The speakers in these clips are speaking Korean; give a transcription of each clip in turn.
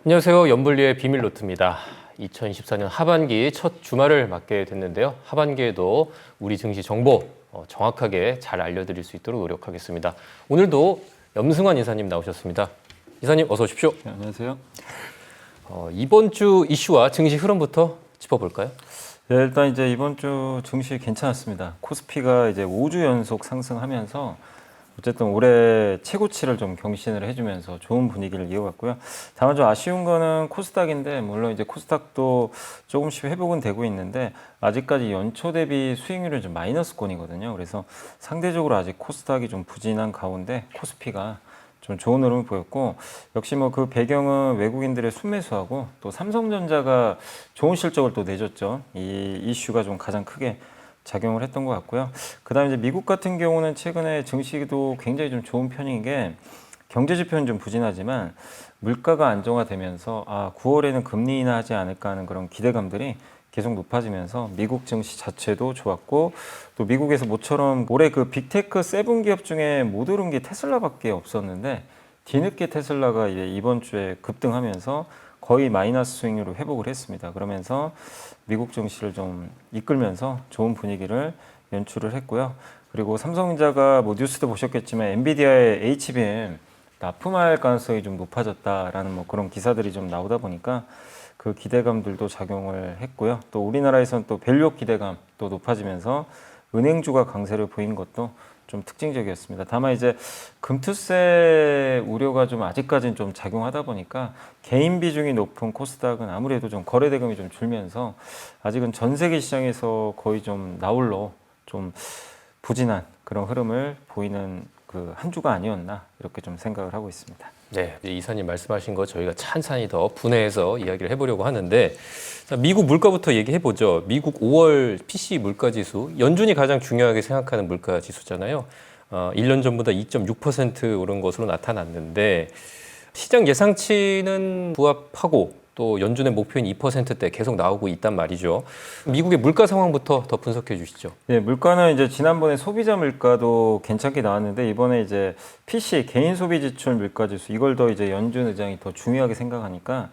안녕하세요. 연불리의 비밀노트입니다. 2024년 하반기 첫 주말을 맞게 됐는데요. 하반기에도 우리 증시 정보 정확하게 잘 알려드릴 수 있도록 노력하겠습니다. 오늘도 염승환 이사님 나오셨습니다. 이사님 어서 오십시오. 네, 안녕하세요. 이번 주 이슈와 증시 흐름부터 짚어볼까요? 네, 일단 이제 이번 주 증시 괜찮았습니다. 코스피가 이제 5주 연속 상승하면서 어쨌든 올해 최고치를 좀 경신을 해주면서 좋은 분위기를 이어갔고요. 다만 좀 아쉬운 거는 코스닥인데, 물론 이제 코스닥도 조금씩 회복은 되고 있는데 아직까지 연초 대비 수익률은 좀 마이너스권이거든요. 그래서 상대적으로 아직 코스닥이 좀 부진한 가운데 코스피가 좀 좋은 흐름을 보였고, 역시 뭐 그 배경은 외국인들의 순매수하고 또 삼성전자가 좋은 실적을 또 내줬죠. 이 이슈가 좀 가장 크게 작용을 했던 것 같고요. 그다음에 이제 미국 같은 경우는 최근에 증시도 굉장히 좀 좋은 편인 게, 경제 지표는 좀 부진하지만 물가가 안정화되면서 9월에는 금리 인하하지 않을까 하는 그런 기대감들이 계속 높아지면서 미국 증시 자체도 좋았고, 또 미국에서 모처럼 올해 그 빅테크 세븐 기업 중에 못 오른 게 테슬라밖에 없었는데 뒤늦게 테슬라가 이번 주에 급등하면서 거의 마이너스 수익률을 회복을 했습니다. 그러면서 미국 증시를 좀 이끌면서 좋은 분위기를 연출을 했고요. 그리고 삼성전자가 뭐 뉴스도 보셨겠지만 엔비디아의 HBM 납품할 가능성이 좀 높아졌다라는 뭐 그런 기사들이 좀 나오다 보니까 그 기대감들도 작용을 했고요. 또 우리나라에서는 또 밸류업 기대감 또 높아지면서 은행주가 강세를 보인 것도 좀 특징적이었습니다. 다만 이제 금투세 우려가 좀 아직까지는 좀 작용하다 보니까 개인 비중이 높은 코스닥은 아무래도 좀 거래 대금이 좀 줄면서 아직은 전 세계 시장에서 거의 좀 나홀로 좀 부진한 그런 흐름을 보이는 그 한 주가 아니었나 이렇게 좀 생각을 하고 있습니다. 네, 이사님 말씀하신 거 저희가 찬찬히 더 분해해서 이야기를 해보려고 하는데, 자, 미국 물가부터 얘기해보죠. 미국 5월 PC 물가지수, 연준이 가장 중요하게 생각하는 물가지수잖아요. 1년 전보다 2.6% 오른 것으로 나타났는데, 시장 예상치는 부합하고 또 연준의 목표인 2%대 계속 나오고 있단 말이죠. 미국의 물가 상황부터 더 분석해 주시죠. 네, 물가는 이제 지난번에 소비자 물가도 괜찮게 나왔는데 이번에 이제 PC 개인 소비 지출 물가 지수, 이걸 더 이제 연준 의장이 더 중요하게 생각하니까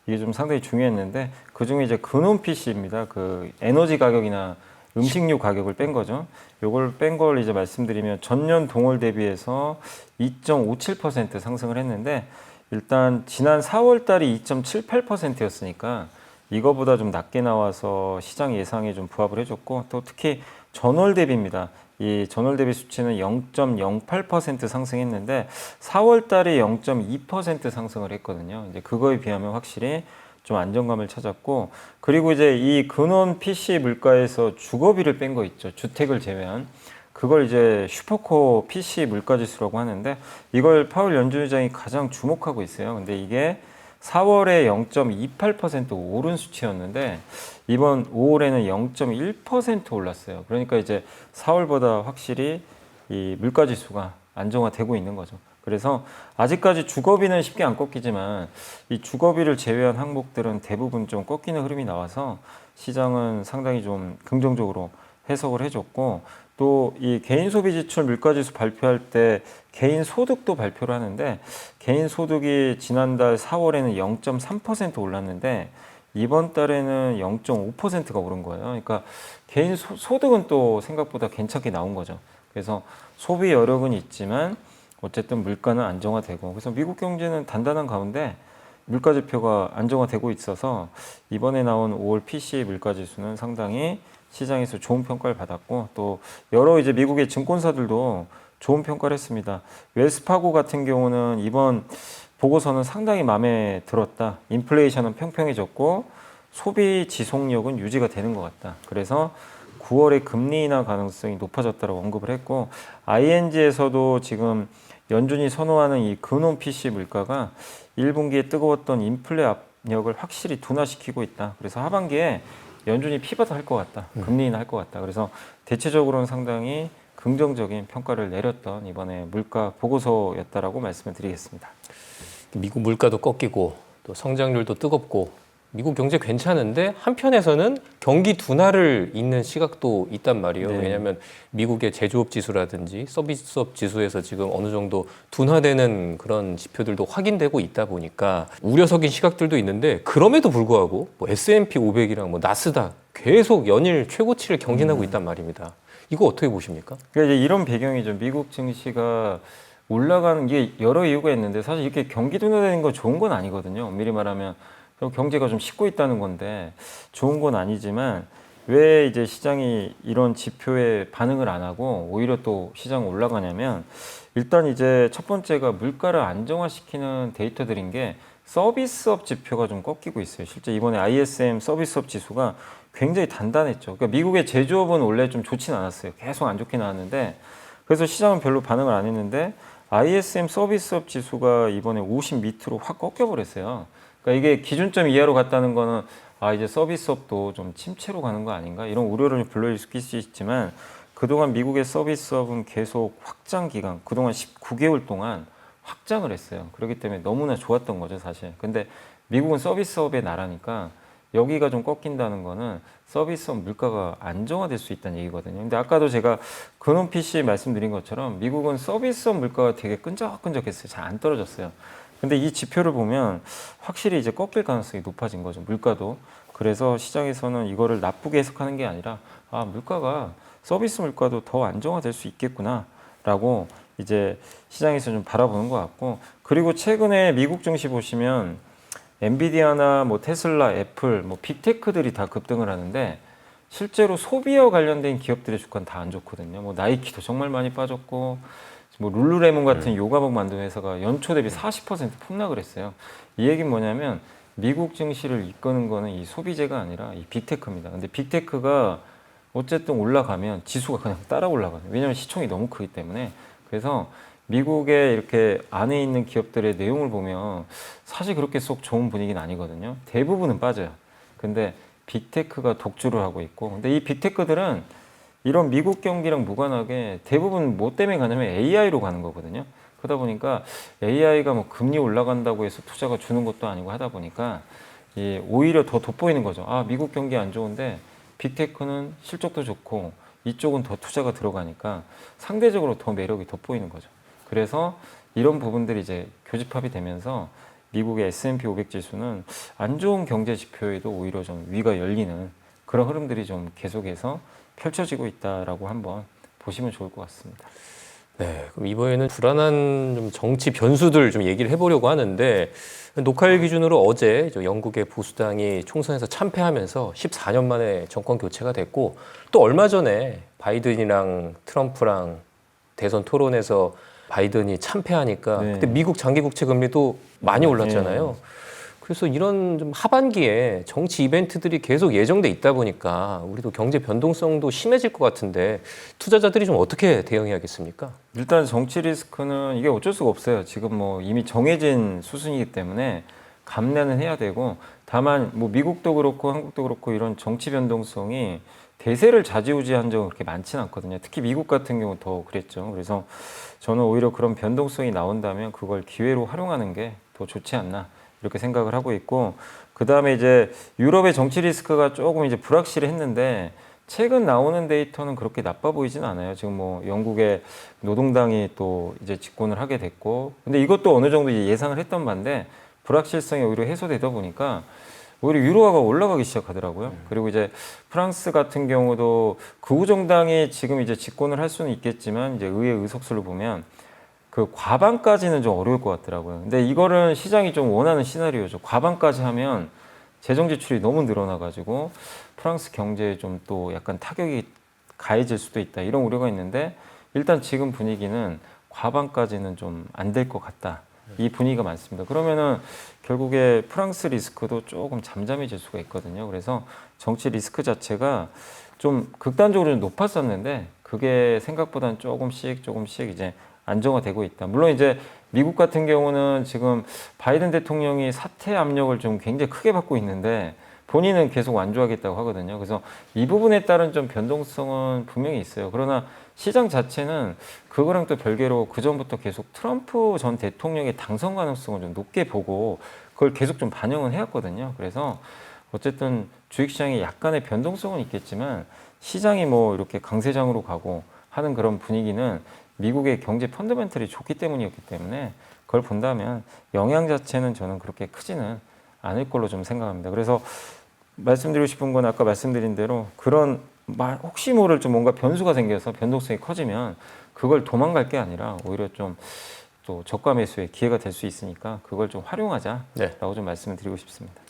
이게 좀 상당히 중요했는데, 그 중에 이제 근원 PC입니다. 그 에너지 가격이나 음식료 가격을 뺀 거죠. 요걸 뺀 걸 이제 말씀드리면 전년 동월 대비해서 2.57% 상승을 했는데, 일단 지난 4월 달이 2.78%였으니까 이거보다 좀 낮게 나와서 시장 예상에 좀 부합을 해줬고, 또 특히 전월 대비입니다. 이 전월 대비 수치는 0.08% 상승했는데 4월 달에 0.2% 상승을 했거든요. 이제 그거에 비하면 확실히 좀 안정감을 찾았고, 그리고 이제 이 근원 PC 물가에서 주거비를 뺀 거 있죠. 주택을 제외한. 그걸 이제 슈퍼코어 PC 물가지수라고 하는데, 이걸 파월 연준 의장이 가장 주목하고 있어요. 근데 이게 4월에 0.28% 오른 수치였는데 이번 5월에는 0.1% 올랐어요. 그러니까 이제 4월보다 확실히 이 물가지수가 안정화되고 있는 거죠. 그래서 아직까지 주거비는 쉽게 안 꺾이지만 이 주거비를 제외한 항목들은 대부분 좀 꺾이는 흐름이 나와서 시장은 상당히 좀 긍정적으로 해석을 해줬고, 또 이 개인 소비 지출 물가지수 발표할 때 개인 소득도 발표를 하는데, 개인 소득이 지난달 4월에는 0.3% 올랐는데 이번 달에는 0.5%가 오른 거예요. 그러니까 개인 소득은 또 생각보다 괜찮게 나온 거죠. 그래서 소비 여력은 있지만 어쨌든 물가는 안정화되고, 그래서 미국 경제는 단단한 가운데 물가 지표가 안정화되고 있어서 이번에 나온 5월 PC 물가 지수는 상당히 시장에서 좋은 평가를 받았고, 또 여러 이제 미국의 증권사들도 좋은 평가를 했습니다. 웰스파고 같은 경우는 이번 보고서는 상당히 마음에 들었다. 인플레이션은 평평해졌고 소비 지속력은 유지가 되는 것 같다. 그래서 9월에 금리 인하 가능성이 높아졌다고 언급을 했고, ING에서도 지금 연준이 선호하는 이 근원 PC 물가가 1분기에 뜨거웠던 인플레 압력을 확실히 둔화시키고 있다. 그래서 하반기에 연준이 피벗 할 것 같다. 금리 인하 할 것 같다. 그래서 대체적으로는 상당히 긍정적인 평가를 내렸던 이번에 물가 보고서였다라고 말씀을 드리겠습니다. 미국 물가도 꺾이고 또 성장률도 뜨겁고 미국 경제 괜찮은데 한편에서는 경기 둔화를 잇는 시각도 있단 말이에요. 네. 왜냐하면 미국의 제조업 지수라든지 서비스업 지수에서 지금 어느 정도 둔화되는 그런 지표들도 확인되고 있다 보니까 우려 섞인 시각들도 있는데 그럼에도 불구하고 뭐 S&P 500이랑 뭐 나스닥 계속 연일 최고치를 경신하고 있단 말입니다. 이거 어떻게 보십니까? 그러니까 이제 이런 배경이죠. 미국 증시가 올라가는 게 여러 이유가 있는데 사실 이렇게 경기 둔화되는 건 좋은 건 아니거든요. 엄밀히 말하면 경제가 좀 식고 있다는 건데 좋은 건 아니지만 왜 이제 시장이 이런 지표에 반응을 안 하고 오히려 또 시장 올라가냐면 일단 이제 첫 번째가 물가를 안정화시키는 데이터들인 게 서비스업 지표가 좀 꺾이고 있어요. 실제 이번에 ISM 서비스업 지수가 굉장히 단단했죠. 그러니까 미국의 제조업은 원래 좀 좋진 않았어요. 계속 안 좋게 나왔는데 그래서 시장은 별로 반응을 안 했는데 ISM 서비스업 지수가 이번에 50 밑으로 확 꺾여버렸어요. 그러니까 이게 기준점 이하로 갔다는 거는 아 이제 서비스업도 좀 침체로 가는 거 아닌가 이런 우려를 불러일으킬 수 있지만 그동안 미국의 서비스업은 계속 확장 기간 그동안 19개월 동안 확장을 했어요. 그렇기 때문에 너무나 좋았던 거죠 사실. 근데 미국은 서비스업의 나라니까 여기가 좀 꺾인다는 거는 서비스업 물가가 안정화될 수 있다는 얘기거든요. 근데 아까도 제가 근원 PC 말씀드린 것처럼 미국은 서비스업 물가가 되게 끈적끈적했어요. 잘 안 떨어졌어요. 근데 이 지표를 보면 확실히 이제 꺾일 가능성이 높아진 거죠. 물가도. 그래서 시장에서는 이거를 나쁘게 해석하는 게 아니라 아, 물가가 서비스 물가도 더 안정화될 수 있겠구나라고 이제 시장에서 좀 바라보는 것 같고 그리고 최근에 미국 증시 보시면 엔비디아나 뭐 테슬라, 애플, 뭐 빅테크들이 다 급등을 하는데 실제로 소비와 관련된 기업들의 주가는 다 안 좋거든요. 뭐 나이키도 정말 많이 빠졌고 뭐 룰루레몬 같은 요가복 만드는 회사가 연초 대비 40% 폭락을 했어요. 이 얘기는 뭐냐면 미국 증시를 이끄는 거는 이 소비재가 아니라 이 빅테크입니다. 근데 빅테크가 어쨌든 올라가면 지수가 그냥 따라 올라가요. 왜냐하면 시총이 너무 크기 때문에. 그래서 미국의 이렇게 안에 있는 기업들의 내용을 보면 사실 그렇게 쏙 좋은 분위기는 아니거든요. 대부분은 빠져요. 근데 빅테크가 독주를 하고 있고 근데 이 빅테크들은 이런 미국 경기랑 무관하게 대부분 뭐 때문에 가냐면 AI로 가는 거거든요. 그러다 보니까 AI가 뭐 금리 올라간다고 해서 투자가 주는 것도 아니고 하다 보니까 오히려 더 돋보이는 거죠. 아, 미국 경기 안 좋은데 빅테크는 실적도 좋고 이쪽은 더 투자가 들어가니까 상대적으로 더 매력이 돋보이는 거죠. 그래서 이런 부분들이 이제 교집합이 되면서 미국의 S&P 500 지수는 안 좋은 경제 지표에도 오히려 좀 위가 열리는 그런 흐름들이 좀 계속해서 펼쳐지고 있다라고 한번 보시면 좋을 것 같습니다. 네, 그럼 이번에는 불안한 좀 정치 변수들 좀 얘기를 해보려고 하는데 녹화일 기준으로 어제 저 영국의 보수당이 총선에서 참패하면서 14년 만에 정권 교체가 됐고 또 얼마 전에 바이든이랑 트럼프랑 대선 토론에서 바이든이 참패하니까 네. 그때 미국 장기 국채 금리도 많이 올랐잖아요. 그래서 이런 좀 하반기에 정치 이벤트들이 계속 예정돼 있다 보니까 우리도 경제 변동성도 심해질 것 같은데 투자자들이 좀 어떻게 대응해야겠습니까? 일단 정치 리스크는 이게 어쩔 수가 없어요. 지금 뭐 이미 정해진 수순이기 때문에 감내는 해야 되고 다만 뭐 미국도 그렇고 한국도 그렇고 이런 정치 변동성이 대세를 좌지우지한 적은 그렇게 많지는 않거든요. 특히 미국 같은 경우 더 그랬죠. 그래서 저는 오히려 그런 변동성이 나온다면 그걸 기회로 활용하는 게 더 좋지 않나 이렇게 생각을 하고 있고 그 다음에 이제 유럽의 정치 리스크가 조금 이제 불확실했는데 최근 나오는 데이터는 그렇게 나빠 보이진 않아요. 지금 뭐 영국의 노동당이 또 이제 집권을 하게 됐고 근데 이것도 어느 정도 예상을 했던 바인데 불확실성이 오히려 해소되다 보니까 오히려 유로화가 올라가기 시작하더라고요. 그리고 이제 프랑스 같은 경우도 극우 정당이 지금 이제 집권을 할 수는 있겠지만 이제 의회 의석수를 보면 그 과반까지는 좀 어려울 것 같더라고요. 근데 이거는 시장이 좀 원하는 시나리오죠. 과반까지 하면 재정 지출이 너무 늘어나가지고 프랑스 경제에 좀 또 약간 타격이 가해질 수도 있다 이런 우려가 있는데 일단 지금 분위기는 과반까지는 좀 안 될 것 같다. 이 분위기가 많습니다. 그러면은 결국에 프랑스 리스크도 조금 잠잠해질 수가 있거든요. 그래서 정치 리스크 자체가 좀 극단적으로 높았었는데 그게 생각보다는 조금씩 이제 안정화되고 있다. 물론 이제 미국 같은 경우는 지금 바이든 대통령이 사퇴 압력을 좀 굉장히 크게 받고 있는데 본인은 계속 완주하겠다고 하거든요. 그래서 이 부분에 따른 좀 변동성은 분명히 있어요. 그러나 시장 자체는 그거랑 또 별개로 그전부터 계속 트럼프 전 대통령의 당선 가능성을 좀 높게 보고 그걸 계속 좀 반영은 해왔거든요. 그래서 어쨌든 주식시장에 약간의 변동성은 있겠지만 시장이 뭐 이렇게 강세장으로 가고 하는 그런 분위기는 미국의 경제 펀더멘털이 좋기 때문이었기 때문에 그걸 본다면 영향 자체는 저는 그렇게 크지는 않을 걸로 좀 생각합니다. 그래서 말씀드리고 싶은 건 아까 말씀드린 대로 그런 혹시 모를 좀 뭔가 변수가 생겨서 변동성이 커지면 그걸 도망갈 게 아니라 오히려 좀 또 저가 매수의 기회가 될 수 있으니까 그걸 좀 활용하자라고 좀 말씀을 드리고 싶습니다.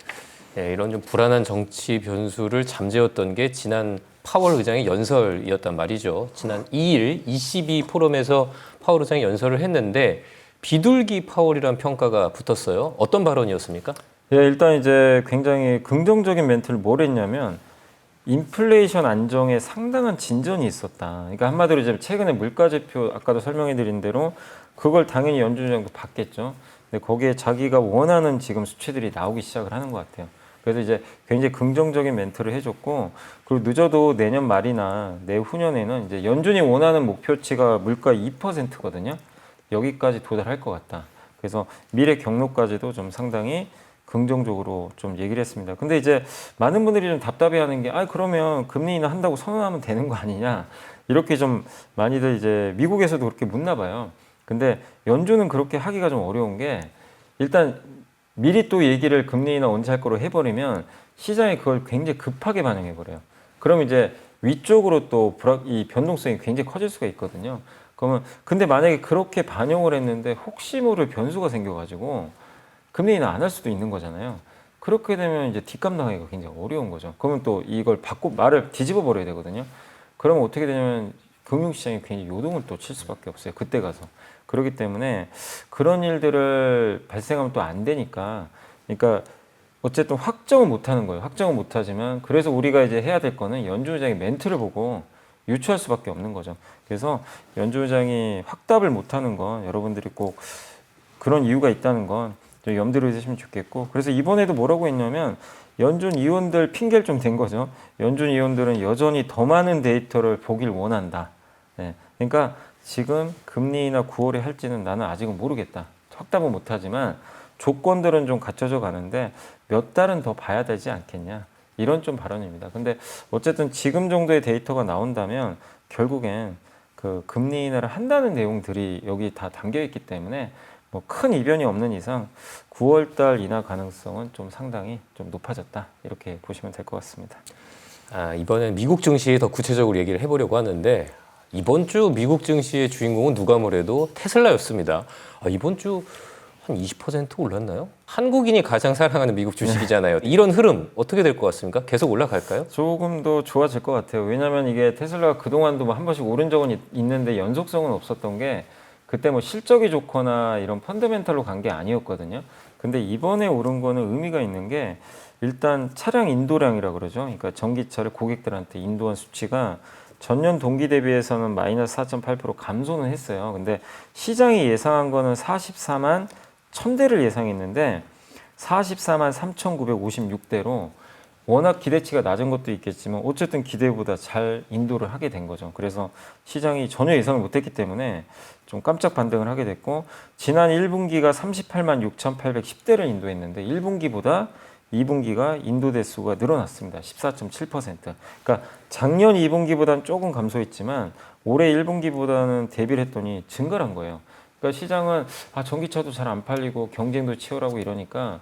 예, 이런 좀 불안한 정치 변수를 잠재웠던 게 지난 파월 의장의 연설이었단 말이죠. 지난 2일 ECB 포럼에서 파월 의장이 연설을 했는데 비둘기 파월이라는 평가가 붙었어요. 어떤 발언이었습니까? 예, 일단 이제 굉장히 긍정적인 멘트를 뭘 했냐면 인플레이션 안정에 상당한 진전이 있었다. 그러니까 한마디로 이제 최근에 물가지표 아까도 설명해 드린 대로 그걸 당연히 연준정도 받겠죠. 근데 거기에 자기가 원하는 지금 수치들이 나오기 시작을 하는 것 같아요. 그래서 이제 굉장히 긍정적인 멘트를 해줬고, 그리고 늦어도 내년 말이나 내후년에는 이제 연준이 원하는 목표치가 물가 2%거든요. 여기까지 도달할 것 같다. 그래서 미래 경로까지도 좀 상당히 긍정적으로 좀 얘기를 했습니다. 근데 이제 많은 분들이 좀 답답해하는 게, 그러면 금리 인하 한다고 선언하면 되는 거 아니냐? 이렇게 좀 많이들 이제 미국에서도 그렇게 묻나 봐요. 근데 연준은 그렇게 하기가 좀 어려운 게 일단 미리 또 얘기를 금리 인하 언제 할 거로 해버리면 시장이 그걸 굉장히 급하게 반응해버려요. 그럼 이제 위쪽으로 또 이 변동성이 굉장히 커질 수가 있거든요. 그러면 근데 만약에 그렇게 반영을 했는데 혹시 모를 변수가 생겨가지고 금리 인하 안 할 수도 있는 거잖아요. 그렇게 되면 이제 뒷감 나가기가 굉장히 어려운 거죠. 그러면 또 이걸 말을 뒤집어 버려야 되거든요. 그러면 어떻게 되냐면 금융시장이 굉장히 요동을 또 칠 수밖에 없어요. 그때 가서. 그렇기 때문에 그런 일들을 발생하면 또 안 되니까, 그러니까 어쨌든 확정은 못 하는 거예요. 확정은 못 하지만 그래서 우리가 이제 해야 될 거는 연준 의장의 멘트를 보고 유추할 수밖에 없는 거죠. 그래서 연준 의장이 확답을 못 하는 건 여러분들이 꼭 그런 이유가 있다는 건 좀 염두를 두시면 좋겠고, 그래서 이번에도 뭐라고 했냐면 연준 위원들 핑계를 좀 댄 거죠. 연준 위원들은 여전히 더 많은 데이터를 보길 원한다. 네. 그러니까 지금 금리 인하 9월에 할지는 나는 아직은 모르겠다. 확답은 못하지만 조건들은 좀 갖춰져 가는데 몇 달은 더 봐야 되지 않겠냐. 이런 좀 발언입니다. 근데 어쨌든 지금 정도의 데이터가 나온다면 결국엔 그 금리 인하를 한다는 내용들이 여기 다 담겨 있기 때문에 뭐 큰 이변이 없는 이상 9월 달 인하 가능성은 좀 상당히 좀 높아졌다. 이렇게 보시면 될 것 같습니다. 이번엔 미국 증시에 더 구체적으로 얘기를 해보려고 하는데 이번 주 미국 증시의 주인공은 누가 뭐래도 테슬라였습니다. 이번 주 한 20% 올랐나요? 한국인이 가장 사랑하는 미국 주식이잖아요. 이런 흐름 어떻게 될 것 같습니까? 계속 올라갈까요? 조금 더 좋아질 것 같아요. 왜냐하면 이게 테슬라가 그동안도 뭐 한 번씩 오른 적은 있는데 연속성은 없었던 게 그때 뭐 실적이 좋거나 이런 펀더멘털로 간 게 아니었거든요. 근데 이번에 오른 거는 의미가 있는 게 일단 차량 인도량이라고 그러죠. 그러니까 전기차를 고객들한테 인도한 수치가 전년 동기 대비해서는 마이너스 4.8% 감소는 했어요. 근데 시장이 예상한 거는 44만 1000대를 예상했는데 44만 3,956대로 워낙 기대치가 낮은 것도 있겠지만 어쨌든 기대보다 잘 인도를 하게 된 거죠. 그래서 시장이 전혀 예상을 못했기 때문에 좀 깜짝 반등을 하게 됐고, 지난 1분기가 38만 6,810대를 인도했는데 1분기보다 2분기가 인도 대수가 늘어났습니다. 14.7%. 그러니까 작년 2분기보다는 조금 감소했지만 올해 1분기보다는 대비를 했더니 증가를 한 거예요. 그러니까 시장은 전기차도 잘 안 팔리고 경쟁도 치열하고 이러니까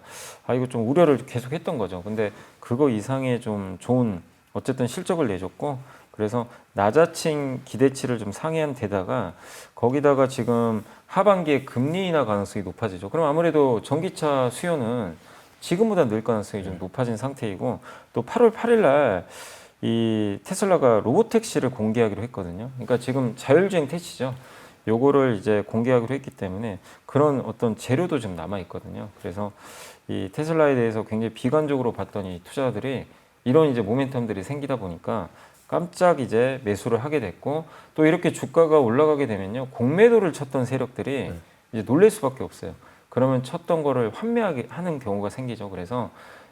이거 좀 우려를 계속 했던 거죠. 근데 그거 이상의 좀 좋은 어쨌든 실적을 내줬고, 그래서 낮아친 기대치를 좀 상회한 데다가 거기다가 지금 하반기에 금리 인하 가능성이 높아지죠. 그럼 아무래도 전기차 수요는 지금보다 늘 가능성이 좀 높아진 상태이고, 또 8월 8일 날 이 테슬라가 로보택시를 공개하기로 했거든요. 그러니까 지금 자율주행 택시죠. 요거를 이제 공개하기로 했기 때문에 그런 어떤 재료도 좀 남아 있거든요. 그래서 이 테슬라에 대해서 굉장히 비관적으로 봤더니 투자자들이 이런 이제 모멘텀들이 생기다 보니까 깜짝 이제 매수를 하게 됐고, 또 이렇게 주가가 올라가게 되면요, 공매도를 쳤던 세력들이 이제 놀랄 수밖에 없어요. 그러면 쳤던 거를 환매하게 하는 경우가 생기죠. 그래서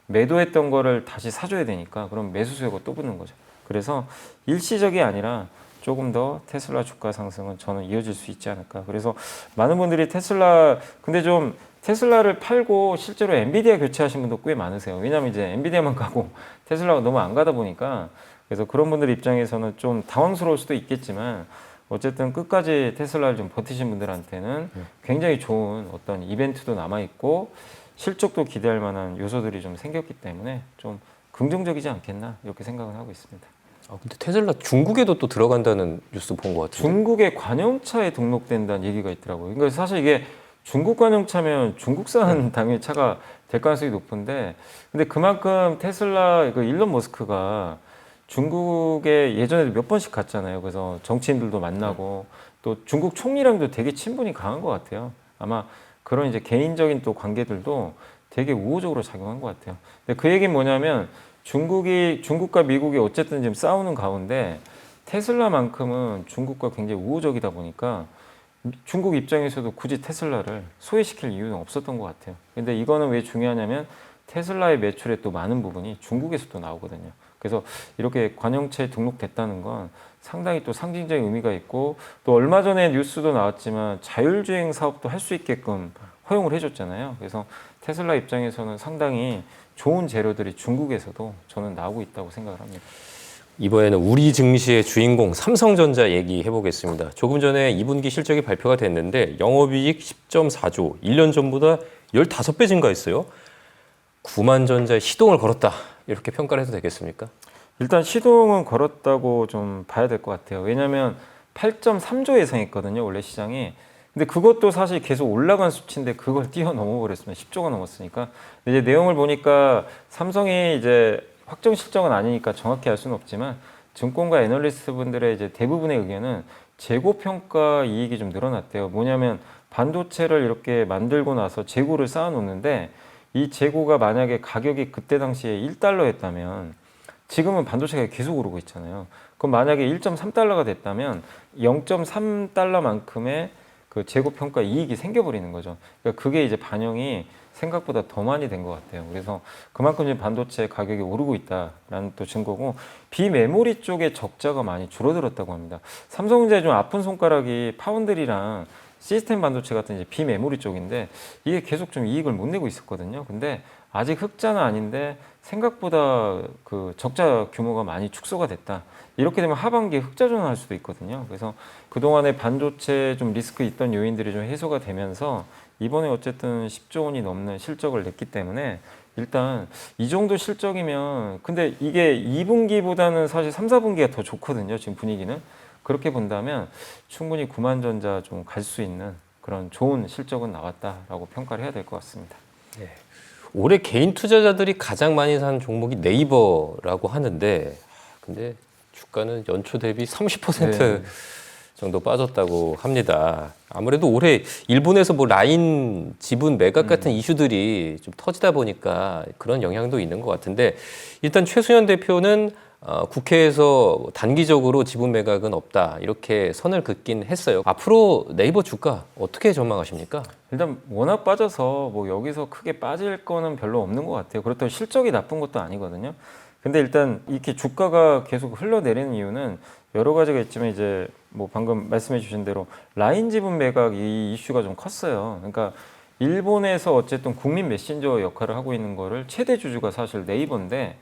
매도했던 거를 다시 사줘야 되니까 그럼 매수 수요가 또 붙는 거죠. 그래서 일시적이 아니라 조금 더 테슬라 주가 상승은 저는 이어질 수 있지 않을까. 그래서 많은 분들이 테슬라 근데 좀 테슬라를 팔고 실제로 엔비디아 교체하신 분도 꽤 많으세요. 왜냐하면 이제 엔비디아만 가고 테슬라가 너무 안 가다 보니까 그래서 그런 분들 입장에서는 좀 당황스러울 수도 있겠지만 어쨌든 끝까지 테슬라를 좀 버티신 분들한테는 굉장히 좋은 어떤 이벤트도 남아 있고 실적도 기대할 만한 요소들이 좀 생겼기 때문에 좀 긍정적이지 않겠나 이렇게 생각을 하고 있습니다. 근데 테슬라 중국에도 또 들어간다는 뉴스 본 것 같은데. 중국의 관용차에 등록된다는 얘기가 있더라고요. 그러니까 사실 이게 중국 관용차면 중국산 당연히 차가 될 가능성이 높은데, 근데 그만큼 테슬라 그 일론 머스크가 중국에 예전에도 몇 번씩 갔잖아요. 그래서 정치인들도 만나고 또 중국 총리랑도 되게 친분이 강한 것 같아요. 아마 그런 이제 개인적인 또 관계들도 되게 우호적으로 작용한 것 같아요. 근데 그 얘기는 뭐냐면 중국과 미국이 어쨌든 지금 싸우는 가운데 테슬라만큼은 중국과 굉장히 우호적이다 보니까 중국 입장에서도 굳이 테슬라를 소외시킬 이유는 없었던 것 같아요. 근데 이거는 왜 중요하냐면 테슬라의 매출의 또 많은 부분이 중국에서도 나오거든요. 그래서 이렇게 관용차에 등록됐다는 건 상당히 또 상징적인 의미가 있고, 또 얼마 전에 뉴스도 나왔지만 자율주행 사업도 할 수 있게끔 허용을 해줬잖아요. 그래서 테슬라 입장에서는 상당히 좋은 재료들이 중국에서도 저는 나오고 있다고 생각을 합니다. 이번에는 우리 증시의 주인공 삼성전자 얘기해 보겠습니다. 조금 전에 2분기 실적이 발표가 됐는데 영업이익 10.4조, 1년 전보다 15배 증가했어요. 구만전자에 시동을 걸었다. 이렇게 평가를 해도 되겠습니까? 일단 시동은 걸었다고 좀 봐야 될 것 같아요. 왜냐하면 8.3조 예상했거든요, 원래 시장이. 근데 그것도 사실 계속 올라간 수치인데 그걸 뛰어넘어 버렸으면 10조가 넘었으니까. 근데 이제 내용을 보니까 삼성이 이제 확정 실적은 아니니까 정확히 알 수는 없지만 증권가 애널리스트 분들의 이제 대부분의 의견은 재고 평가 이익이 좀 늘어났대요. 뭐냐면 반도체를 이렇게 만들고 나서 재고를 쌓아 놓는데 이 재고가 만약에 가격이 그때 당시에 1달러였다면 지금은 반도체가 계속 오르고 있잖아요. 그럼 만약에 1.3달러가 됐다면 0.3달러만큼의 그 재고 평가 이익이 생겨버리는 거죠. 그러니까 그게 이제 반영이 생각보다 더 많이 된 것 같아요. 그래서 그만큼 이제 반도체 가격이 오르고 있다라는 또 증거고, 비메모리 쪽에 적자가 많이 줄어들었다고 합니다. 삼성전자의 좀 아픈 손가락이 파운드리랑 시스템 반도체 같은 이제 비메모리 쪽인데 이게 계속 좀 이익을 못 내고 있었거든요. 근데 아직 흑자는 아닌데 생각보다 그 적자 규모가 많이 축소가 됐다. 이렇게 되면 하반기에 흑자 전환할 수도 있거든요. 그래서 그동안에 반도체 좀 리스크 있던 요인들이 좀 해소가 되면서 이번에 어쨌든 10조 원이 넘는 실적을 냈기 때문에 일단 이 정도 실적이면, 근데 이게 2분기보다는 사실 3, 4분기가 더 좋거든요. 지금 분위기는. 그렇게 본다면 충분히 구만전자 좀 갈 수 있는 그런 좋은 실적은 나왔다라고 평가를 해야 될 것 같습니다. 네. 올해 개인 투자자들이 가장 많이 산 종목이 네이버라고 하는데, 근데 주가는 연초 대비 30% 네. 정도 빠졌다고 합니다. 아무래도 올해 일본에서 뭐 라인 지분 매각 같은 이슈들이 좀 터지다 보니까 그런 영향도 있는 것 같은데, 일단 최수현 대표는 국회에서 단기적으로 지분 매각은 없다 이렇게 선을 긋긴 했어요. 앞으로 네이버 주가 어떻게 전망하십니까? 일단 워낙 빠져서 뭐 여기서 크게 빠질 거는 별로 없는 것 같아요. 그렇다고 실적이 나쁜 것도 아니거든요. 근데 일단 이렇게 주가가 계속 흘러내리는 이유는 여러 가지가 있지만 이제 뭐 방금 말씀해 주신 대로 라인 지분 매각 이 이슈가 좀 컸어요. 그러니까 일본에서 어쨌든 국민 메신저 역할을 하고 있는 거를 최대 주주가 사실 네이버인데,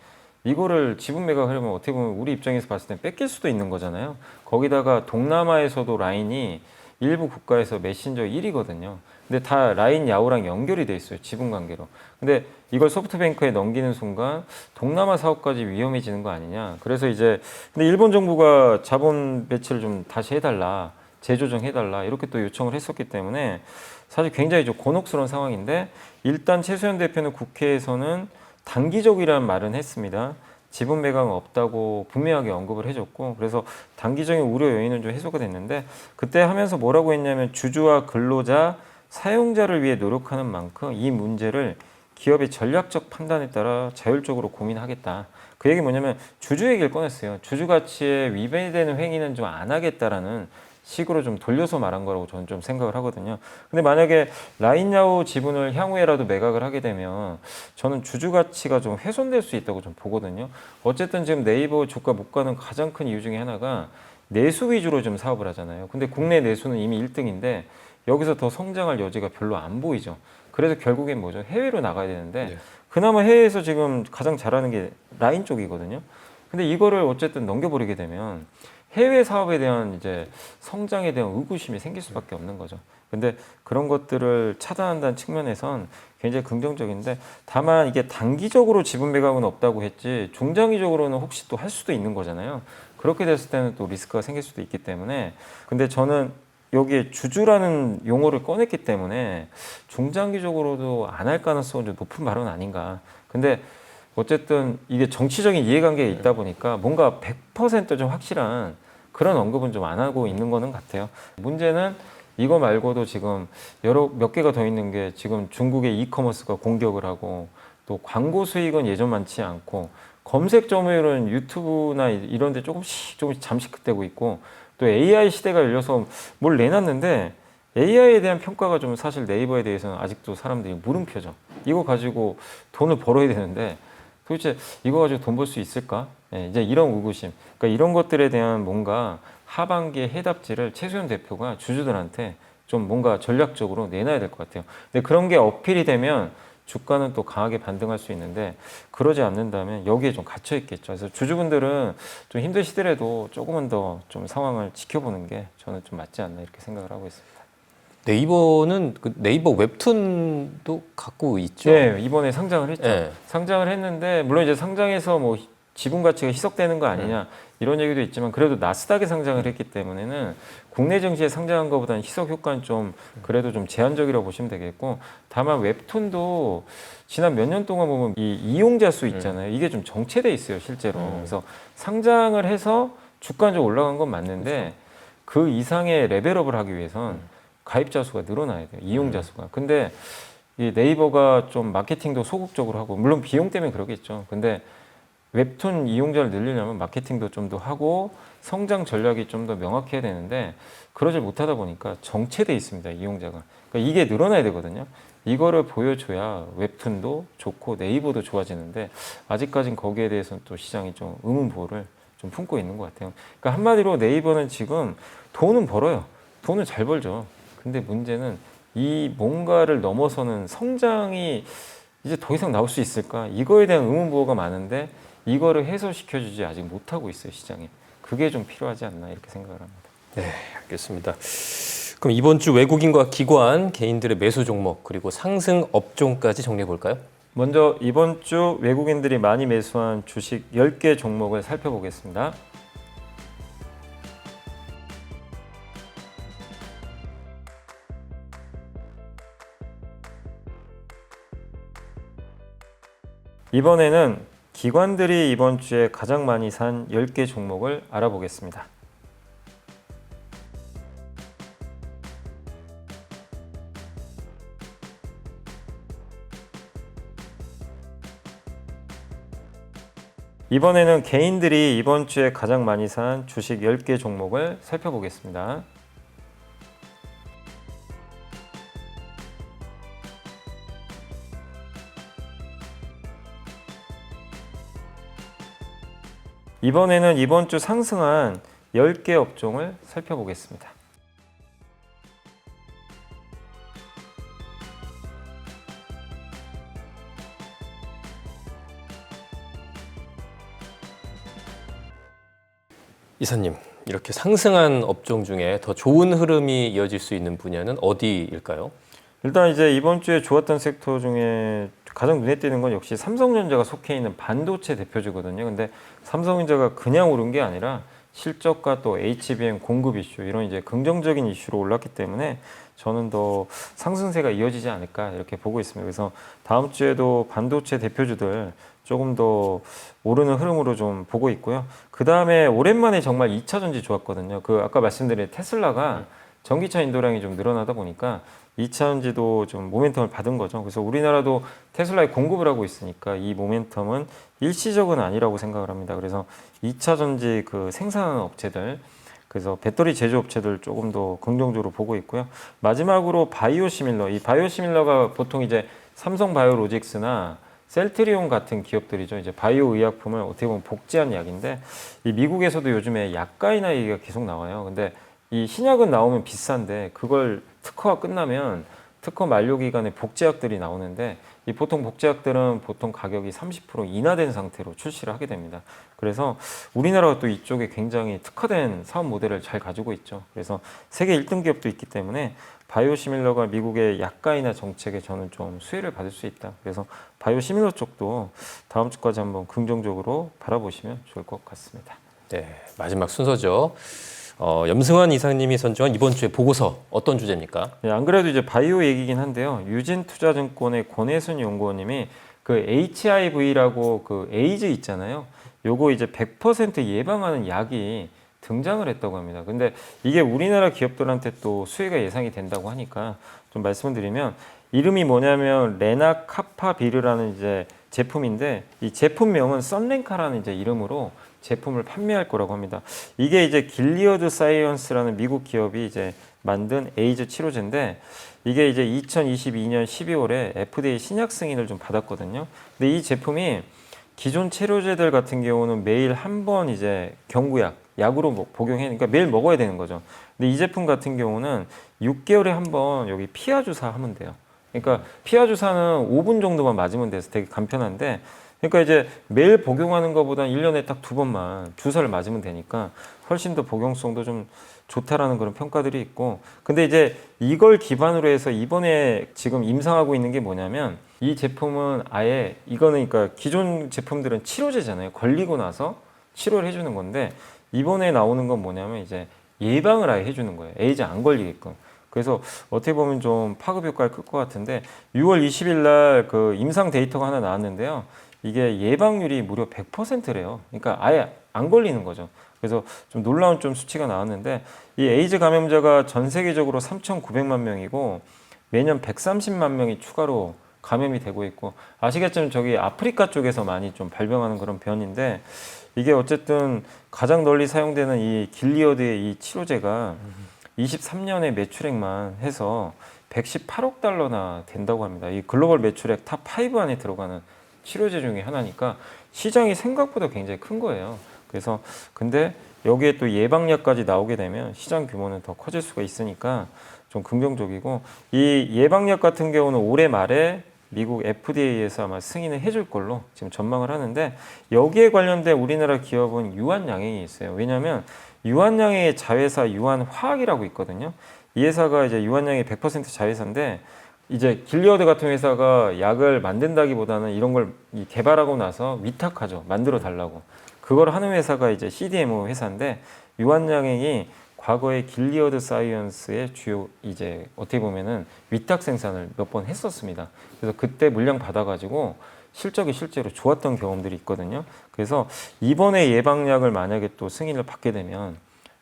이거를 지분 매각하려면 어떻게 보면 우리 입장에서 봤을 때 뺏길 수도 있는 거잖아요. 거기다가 동남아에서도 라인이 일부 국가에서 메신저 1위거든요. 근데 다 라인 야후랑 연결이 돼 있어요, 지분 관계로. 근데 이걸 소프트뱅크에 넘기는 순간 동남아 사업까지 위험해지는 거 아니냐. 그래서 이제 근데 일본 정부가 자본 배치를 좀 다시 해달라, 재조정해달라 이렇게 또 요청을 했었기 때문에 사실 굉장히 좀 곤혹스러운 상황인데, 일단 최수현 대표는 국회에서는 단기적이라는 말은 했습니다. 지분 매각은 없다고 분명하게 언급을 해줬고, 그래서 단기적인 우려 요인은 좀 해소가 됐는데, 그때 하면서 뭐라고 했냐면 주주와 근로자, 사용자를 위해 노력하는 만큼 이 문제를 기업의 전략적 판단에 따라 자율적으로 고민하겠다. 그 얘기 뭐냐면 주주 얘기를 꺼냈어요. 주주 가치에 위배되는 행위는 좀 안 하겠다라는 식으로 좀 돌려서 말한 거라고 저는 좀 생각을 하거든요. 근데 만약에 라인야후 지분을 향후에라도 매각을 하게 되면 저는 주주 가치가 좀 훼손될 수 있다고 좀 보거든요. 어쨌든 지금 네이버 주가 못 가는 가장 큰 이유 중에 하나가 내수 위주로 좀 사업을 하잖아요. 근데 국내 내수는 이미 1등인데 여기서 더 성장할 여지가 별로 안 보이죠. 그래서 결국엔 뭐죠? 해외로 나가야 되는데 네. 그나마 해외에서 지금 가장 잘하는 게 라인 쪽이거든요. 근데 이거를 어쨌든 넘겨버리게 되면 해외 사업에 대한 이제 성장에 대한 의구심이 생길 수밖에 없는 거죠. 근데 그런 것들을 차단한다는 측면에선 굉장히 긍정적인데 다만 이게 단기적으로 지분 매각은 없다고 했지 중장기적으로는 혹시 또 할 수도 있는 거잖아요. 그렇게 됐을 때는 또 리스크가 생길 수도 있기 때문에 근데 저는 여기에 주주라는 용어를 꺼냈기 때문에 중장기적으로도 안 할 가능성은 좀 높은 발언 아닌가. 근데 어쨌든 이게 정치적인 이해관계가 있다 보니까 뭔가 100%좀 확실한 그런 언급은 좀 안 하고 있는 거는 같아요. 문제는 이거 말고도 지금 몇 개가 더 있는 게 지금 중국의 이커머스가 공격을 하고 또 광고 수익은 예전 많지 않고 검색 점유율은 유튜브나 이런 데 조금씩 잠식되고 있고 또 AI 시대가 열려서 뭘 내놨는데 AI에 대한 평가가 좀 사실 네이버에 대해서는 아직도 사람들이 물음표죠. 이거 가지고 돈을 벌어야 되는데 도대체 이거 가지고 돈 벌 수 있을까? 네, 이제 이런 의구심. 그러니까 이런 것들에 대한 뭔가 하반기의 해답지를 최수현 대표가 주주들한테 좀 뭔가 전략적으로 내놔야 될 것 같아요. 근데 그런 게 어필이 되면 주가는 또 강하게 반등할 수 있는데 그러지 않는다면 여기에 좀 갇혀 있겠죠. 그래서 주주분들은 좀 힘드시더라도 조금은 더 좀 상황을 지켜보는 게 저는 좀 맞지 않나 이렇게 생각을 하고 있습니다. 네이버는 그 네이버 웹툰도 갖고 있죠. 네, 이번에 상장을 했죠. 네. 상장을 했는데 물론 이제 상장해서 뭐 지분 가치가 희석되는 거 아니냐 이런 얘기도 있지만 그래도 나스닥에 상장을 했기 때문에는 국내 증시에 상장한 것보다는 희석 효과는 좀 그래도 좀 제한적이라고 보시면 되겠고 다만 웹툰도 지난 몇 년 동안 보면 이 이용자 수 있잖아요. 이게 좀 정체돼 있어요, 실제로. 그래서 상장을 해서 주가는 좀 올라간 건 맞는데 그 이상의 레벨업을 하기 위해선 가입자 수가 늘어나야 돼요. 이용자 수가. 근데 이 네이버가 좀 마케팅도 소극적으로 하고 물론 비용 때문에 그러겠죠. 근데 웹툰 이용자를 늘리려면 마케팅도 좀 더 하고 성장 전략이 좀 더 명확해야 되는데 그러지 못하다 보니까 정체돼 있습니다. 이용자가. 그러니까 이게 늘어나야 되거든요. 이거를 보여줘야 웹툰도 좋고 네이버도 좋아지는데 아직까진 거기에 대해서는 또 시장이 좀 의문부호를 좀 품고 있는 것 같아요. 그러니까 한마디로 네이버는 지금 돈은 벌어요. 돈은 잘 벌죠. 근데 문제는 이 뭔가를 넘어서는 성장이 이제 더 이상 나올 수 있을까? 이거에 대한 의문부호가 많은데 이거를 해소시켜주지 아직 못하고 있어요, 시장에. 그게 좀 필요하지 않나 이렇게 생각을 합니다. 네, 알겠습니다. 그럼 이번 주 외국인과 기관, 개인들의 매수 종목 그리고 상승 업종까지 정리해 볼까요? 먼저 이번 주 외국인들이 많이 매수한 주식 10개 종목을 살펴보겠습니다. 이번에는 기관들이 이번 주에 가장 많이 산 10개 종목을 알아보겠습니다. 이번에는 개인들이 이번 주에 가장 많이 산 주식 10개 종목을 살펴보겠습니다. 이번에는 이번 주 상승한 10개 업종을 살펴보겠습니다. 이사님, 이렇게 상승한 업종 중에 더 좋은 흐름이 이어질 수 있는 분야는 어디일까요? 일단 이제 이번 주에 좋았던 섹터 중에 가장 눈에 띄는 건 역시 삼성전자가 속해 있는 반도체 대표주거든요. 근데 삼성전자가 그냥 오른 게 아니라 실적과 또 HBM 공급 이슈 이런 이제 긍정적인 이슈로 올랐기 때문에 저는 더 상승세가 이어지지 않을까 이렇게 보고 있습니다. 그래서 다음 주에도 반도체 대표주들 조금 더 오르는 흐름으로 좀 보고 있고요. 그 다음에 오랜만에 정말 2차 전지 좋았거든요. 그 아까 말씀드린 테슬라가 전기차 인도량이 좀 늘어나다 보니까 2차 전지도 좀 모멘텀을 받은 거죠. 그래서 우리나라도 테슬라에 공급을 하고 있으니까 이 모멘텀은 일시적은 아니라고 생각을 합니다. 그래서 2차 전지 그 생산하는 업체들, 그래서 배터리 제조업체들 조금 더 긍정적으로 보고 있고요. 마지막으로 바이오시밀러, 이 바이오시밀러가 보통 이제 삼성바이오로직스나 셀트리온 같은 기업들이죠. 이제 바이오 의약품을 어떻게 보면 복제한 약인데 이 미국에서도 요즘에 약가이나 얘기가 계속 나와요. 근데 이 신약은 나오면 비싼데 그걸 특허가 끝나면 특허 만료 기간에 복제약들이 나오는데 이 보통 복제약들은 보통 가격이 30% 인하된 상태로 출시를 하게 됩니다. 그래서 우리나라가 또 이쪽에 굉장히 특화된 사업 모델을 잘 가지고 있죠. 그래서 세계 1등 기업도 있기 때문에 바이오시밀러가 미국의 약가이나 정책에 저는 좀 수혜를 받을 수 있다. 그래서 바이오시밀러 쪽도 다음 주까지 한번 긍정적으로 바라보시면 좋을 것 같습니다. 네, 마지막 순서죠. 염승환 이사님이 선정한 이번 주의 보고서 어떤 주제입니까? 네, 안 그래도 이제 바이오 얘기긴 한데요. 유진투자증권의 권혜순 연구원님이 그 HIV라고 그 에이즈 있잖아요. 요거 이제 100% 예방하는 약이 등장을 했다고 합니다. 근데 이게 우리나라 기업들한테 또 수혜가 예상이 된다고 하니까 좀 말씀을 드리면 이름이 뭐냐면 레나카파비르라는 이제 제품인데 이 제품명은 썬렌카라는 이제 이름으로 제품을 판매할 거라고 합니다. 이게 이제 길리어드 사이언스라는 미국 기업이 이제 만든 에이즈 치료제인데 이게 이제 2022년 12월에 FDA 신약 승인을 좀 받았거든요. 근데 이 제품이 기존 치료제들 같은 경우는 매일 한 번 이제 약으로 복용해, 그러니까 매일 먹어야 되는 거죠. 근데 이 제품 같은 경우는 6개월에 한 번 여기 피하 주사 하면 돼요. 그러니까 피하 주사는 5분 정도만 맞으면 돼서 되게 간편한데 그러니까 이제 매일 복용하는 것보다 1년에 딱 2번만 주사를 맞으면 되니까 훨씬 더 복용성도 좀 좋다라는 그런 평가들이 있고 근데 이제 이걸 기반으로 해서 이번에 지금 임상하고 있는 게 뭐냐면 이 제품은 아예 이거는 그러니까 기존 제품들은 치료제잖아요. 걸리고 나서 치료를 해주는 건데 이번에 나오는 건 뭐냐면 이제 예방을 아예 해주는 거예요. 에이즈 안 걸리게끔. 그래서 어떻게 보면 좀 파급 효과를 클 것 같은데 6월 20일 날 그 임상 데이터가 하나 나왔는데요. 이게 예방률이 무려 100%래요. 그러니까 아예 안 걸리는 거죠. 그래서 좀 놀라운 좀 수치가 나왔는데 이 에이즈 감염자가 전 세계적으로 3,900만 명이고 매년 130만 명이 추가로 감염이 되고 있고 아시겠지만 저기 아프리카 쪽에서 많이 좀 발병하는 그런 변인데 이게 어쨌든 가장 널리 사용되는 이 길리어드의 이 치료제가 23년에 매출액만 해서 118억 달러나 된다고 합니다. 이 글로벌 매출액 탑 5 안에 들어가는 치료제 중에 하나니까 시장이 생각보다 굉장히 큰 거예요. 그래서 근데 여기에 또 예방약까지 나오게 되면 시장 규모는 더 커질 수가 있으니까 좀 긍정적이고 이 예방약 같은 경우는 올해 말에 미국 FDA에서 아마 승인을 해줄 걸로 지금 전망을 하는데 여기에 관련된 우리나라 기업은 유한양행이 있어요. 왜냐하면 유한양행의 자회사 유한화학이라고 있거든요. 이 회사가 이제 유한양행 100% 자회사인데 이제 길리어드 같은 회사가 약을 만든다기보다는 이런 걸 개발하고 나서 위탁하죠. 만들어 달라고. 그걸 하는 회사가 이제 CDMO 회사인데 유한양행이 과거에 길리어드 사이언스의 주요 이제 어떻게 보면은 위탁 생산을 몇 번 했었습니다. 그래서 그때 물량 받아가지고 실적이 실제로 좋았던 경험들이 있거든요. 그래서 이번에 예방약을 만약에 또 승인을 받게 되면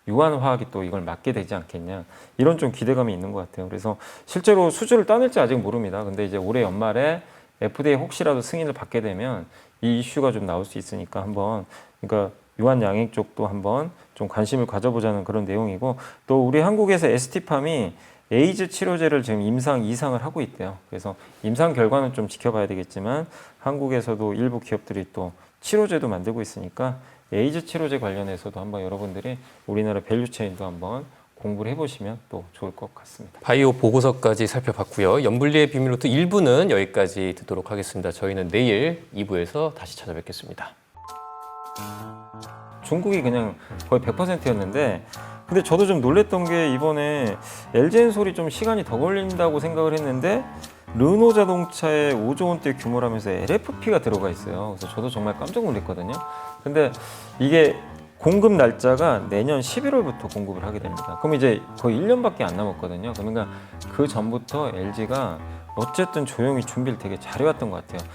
유한화학이 또 이걸 맡게 되지 않겠냐 이런 좀 기대감이 있는 것 같아요. 그래서 실제로 수주를 따낼지 아직 모릅니다. 근데 이제 올해 연말에 FDA 혹시라도 승인을 받게 되면 이 이슈가 좀 나올 수 있으니까 한번 그러니까 유한양행 쪽도 한번 좀 관심을 가져보자는 그런 내용이고 또 우리 한국에서 ST팜이 에이즈 치료제를 지금 임상 2상을 하고 있대요. 그래서 임상 결과는 좀 지켜봐야 되겠지만 한국에서도 일부 기업들이 또 치료제도 만들고 있으니까 에이즈 치료제 관련해서도 한번 여러분들이 우리나라 밸류체인도 한번 공부를 해보시면 또 좋을 것 같습니다. 바이오 보고서까지 살펴봤고요. 염불리의 비밀노트 1부는 여기까지 듣도록 하겠습니다. 저희는 내일 2부에서 다시 찾아뵙겠습니다. 중국이 그냥 거의 100%였는데 근데 저도 좀 놀랬던 게 이번에 LG엔솔이 좀 시간이 더 걸린다고 생각을 했는데 르노 자동차의 5조 원대 규모라면서 LFP가 들어가 있어요. 그래서 저도 정말 깜짝 놀랐거든요. 근데 이게 공급 날짜가 내년 11월부터 공급을 하게 됩니다. 그럼 이제 거의 1년밖에 안 남았거든요. 그러니까 그 전부터 LG가 어쨌든 조용히 준비를 되게 잘해왔던 것 같아요.